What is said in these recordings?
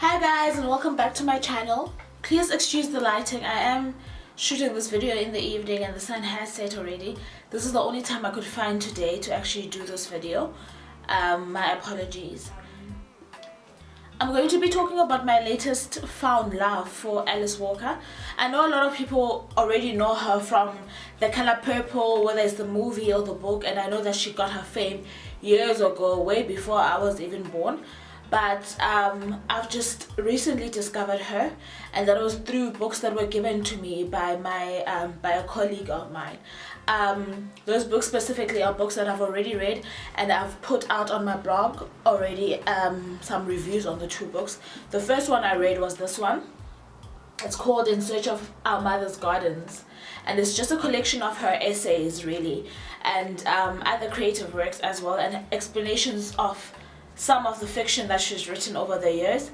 Hi guys, and welcome back to my channel. Please excuse the lighting. I am shooting this video in the evening and the sun has set already. This is the only time I could find today to actually do this video. My apologies. I'm going to be talking about my latest found love for Alice Walker. I know a lot of people already know her from The Color Purple, whether it's the movie or the book, and I know that she got her fame years ago, way before I was even born. But I've just recently discovered her, and that was through books that were given to me by a colleague of mine. Those books specifically are books that I've already read, and I've put out on my blog already some reviews on the two books. The first one I read was this one. It's called In Search of Our Mother's Gardens, and it's just a collection of her essays really, and other creative works as well, and explanations of some of the fiction that she's written over the years.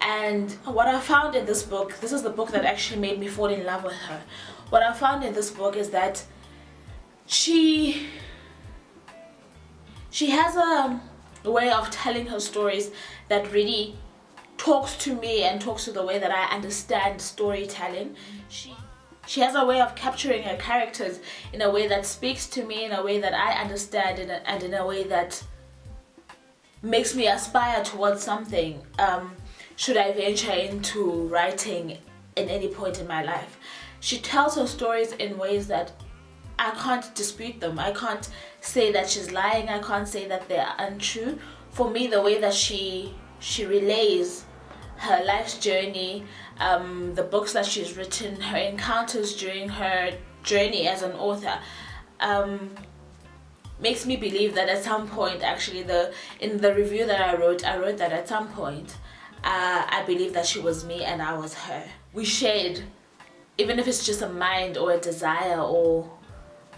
And what I found in this book, this is the book that actually made me fall in love with her. What I found in this book is that she has a way of telling her stories that really talks to me and talks to the way that I understand storytelling. She has a way of capturing her characters in a way that speaks to me, in a way that I understand, and in a way that makes me aspire towards something should I venture into writing in any point in my life. She tells her stories in ways that I can't dispute them. I can't say that she's lying. I can't say that they're untrue. For me, the way that she relays her life's journey, the books that she's written, her encounters during her journey as an author, makes me believe that at some point, actually, in the review that I wrote that at some point I believe that she was me and I was her. We shared, even if it's just a mind or a desire or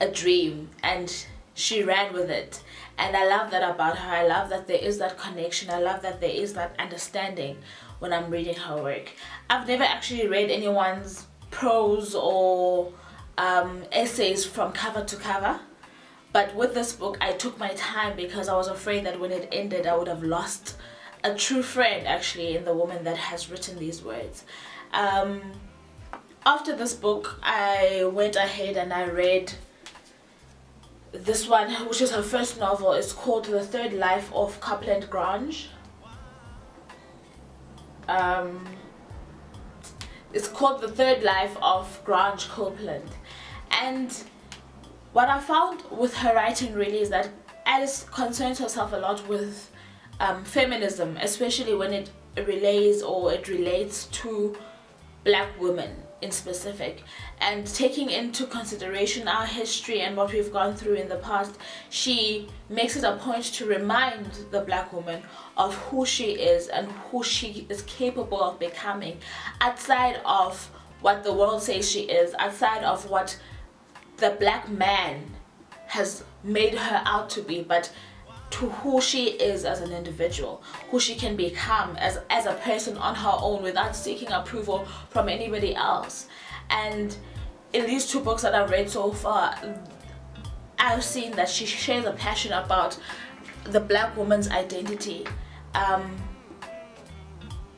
a dream, and she ran with it. And I love that about her. I love that there is that connection. I love that there is that understanding when I'm reading her work. I've never actually read anyone's prose or essays from cover to cover. But with this book, I took my time because I was afraid that when it ended, I would have lost a true friend, actually, in the woman that has written these words. After this book, I went ahead and I read this one, which is her first novel. It's called The Third Life of Copeland Grange. It's called The Third Life of Grange Copeland. And what I found with her writing really is that Alice concerns herself a lot with feminism, especially when it relates to black women in specific, and taking into consideration our history and what we've gone through in the past. She makes it a point to remind the black woman of who she is and who she is capable of becoming, outside of what the world says she is, outside of what the black man has made her out to be, but to who she is as an individual, who she can become as a person on her own without seeking approval from anybody else. And in these two books that I've read so far, I've seen that she shares a passion about the black woman's identity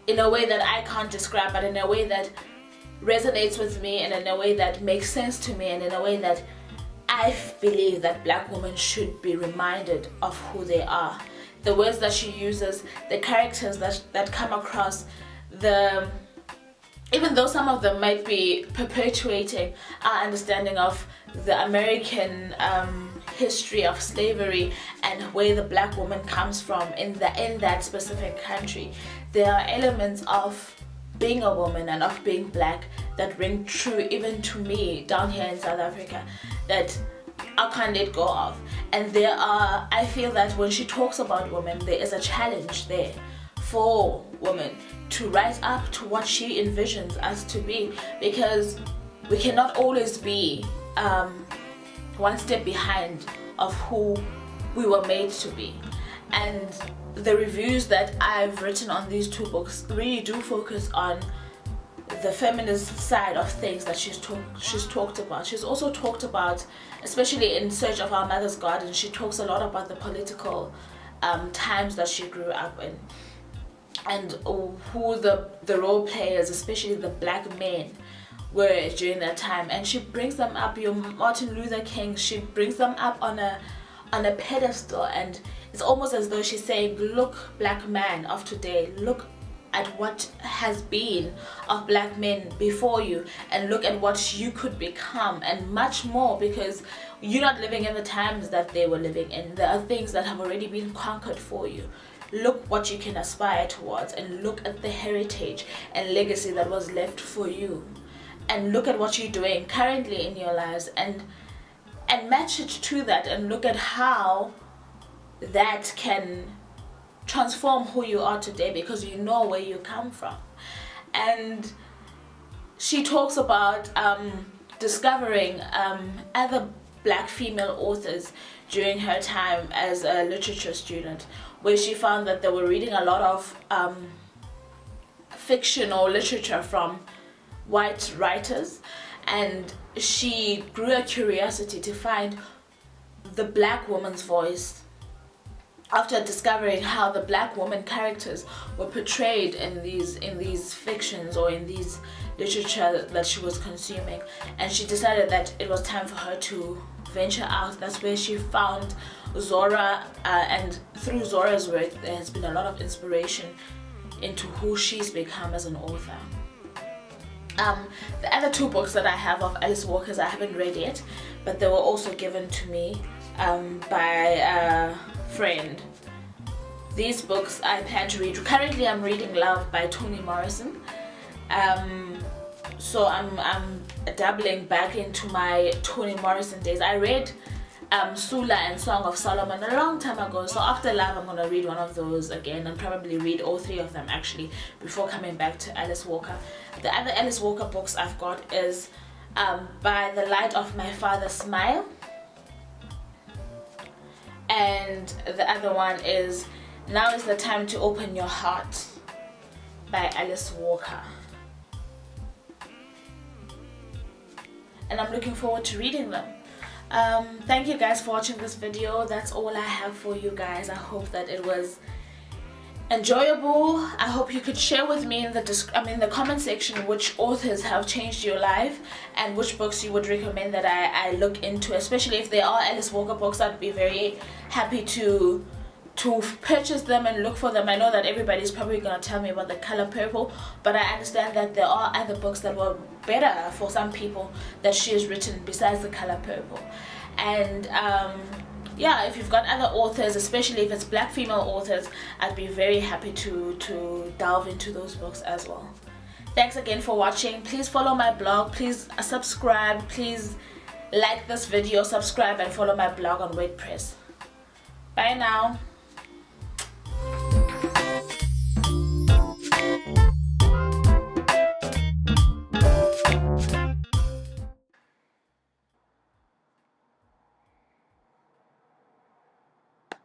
in a way that I can't describe, but in a way that resonates with me, and in a way that makes sense to me, and in a way that I believe that black women should be reminded of who they are. The words that she uses, the characters that come across, even though some of them might be perpetuating our understanding of the American history of slavery and where the black woman comes from in that specific country, there are elements of being a woman and of being black that ring true even to me down here in South Africa, that I can't let go of. And I feel that when she talks about women, there is a challenge there for women to rise up to what she envisions us to be, because we cannot always be one step behind of who we were made to be. And the reviews that I've written on these two books really do focus on the feminist side of things that she's talked about. She's also talked about, especially in Search of Our Mother's Garden, she talks a lot about the political times that she grew up in. and who the role players, especially the black men, were during that time. And she brings them up, your Martin Luther King, she brings them up on a pedestal, and it's almost as though she's saying, look, black man of today, look at what has been of black men before you, and look at what you could become, and much more, because you're not living in the times that they were living in. There are things that have already been conquered for you. Look what you can aspire towards, and look at the heritage and legacy that was left for you, and look at what you're doing currently in your lives, and match it to that, and look at how that can transform who you are today, because you know where you come from. And she talks about discovering other black female authors during her time as a literature student, where she found that they were reading a lot of fiction or literature from white writers, and she grew a curiosity to find the black woman's voice after discovering how the black woman characters were portrayed in these fictions or in these literature that she was consuming. And she decided that it was time for her to venture out. That's where she found Zora, and through Zora's work there has been a lot of inspiration into who she's become as an author. The other two books that I have of Alice Walker's I haven't read yet, but they were also given to me by a friend. These books I plan to read. Currently I'm reading Love by Toni Morrison. So I'm dabbling back into my Toni Morrison days. I read Sula and Song of Solomon a long time ago, so after Love I'm gonna read one of those again, and probably read all three of them actually before coming back to Alice Walker. The other Alice Walker books I've got is By the Light of My Father's Smile, and the other one is Now is the Time to Open Your Heart by Alice Walker. And I'm looking forward to reading them. Thank you guys for watching this video. That's all I have for you guys. I hope that it was enjoyable. I hope you could share with me in the comment section which authors have changed your life and which books you would recommend that I look into, especially if they are Alice Walker books. I'd be very happy to purchase them and look for them. I know that everybody's probably gonna tell me about The Color Purple, but I understand that there are other books that were better for some people that she has written besides The Color Purple. And yeah, if you've got other authors, especially if it's black female authors, I'd be very happy to delve into those books as well. Thanks again for watching. Please follow my blog, please subscribe, please like this video, subscribe, and follow my blog on WordPress. Bye now.